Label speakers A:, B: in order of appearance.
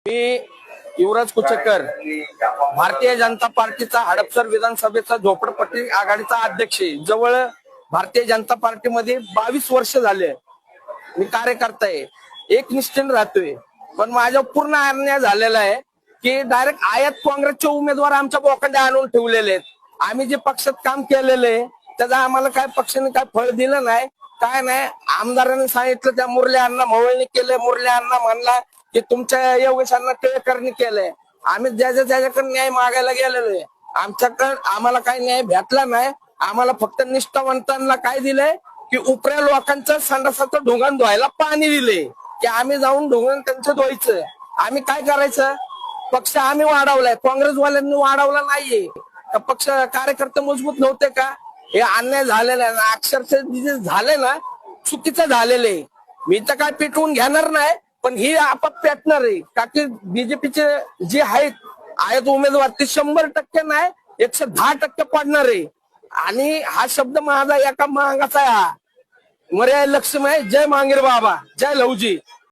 A: मी युवराज कुचेकर, भारतीय जनता पार्टीचा हडपसर विधानसभेचा झोपडपट्टी आघाडीचा अध्यक्ष आहे. जवळ भारतीय जनता पार्टीमध्ये 22 वर्ष झाले. मी कार्यकर्ता आहे, एकनिष्ठेने राहतोय. पण माझ्या पूर्ण अन्याय झालेला आहे की डायरेक्ट आयात काँग्रेसचे उमेदवार आमच्या बोकांड्या आणून ठेवलेले आहेत. आम्ही जे पक्षात काम केलेलं आहे त्याचा आम्हाला काय पक्षाने काय फळ दिलं नाही, काय नाही. आमदारांनी सांगितलं त्या मुरली अण्णा मवळणी केले, मुरली अण्णा म्हणला की तुमच्या योगेशांना टिळकरणी केलंय. आम्ही ज्याच्याकडे न्याय मागायला गेलेलो आहे, आमच्याकडे आम्हाला काही न्याय भेटला नाही. आम्हाला फक्त निष्ठावंतांना काय दिलंय की उपऱ्या लोकांचं संडासाचं ढोंगण धुवायला पाणी दिले की आम्ही जाऊन ढोंगण त्यांचं धुवायचं. आम्ही काय करायचं? पक्ष आम्ही वाढवलाय, काँग्रेसवाल्यांनी वाढवला नाहीये. पक्ष कार्यकर्ते मजबूत नव्हते का? हे अन्याय झालेला आहे. अक्षरशः जे झाले ना चुकीचं झालेलं आहे. मी तर काय पेटवून घेणार नाही, पण ही आपाप पेटणार आहे. का की बीजेपीचे जे आहेत उमेदवार ते 100% नाही 110% पडणार आहे. आणि हा शब्द माझा एका मागाचा आहे. हा मर्यादा लक्ष्मी आहे. जय मांगीर बाबा, जय लवजी.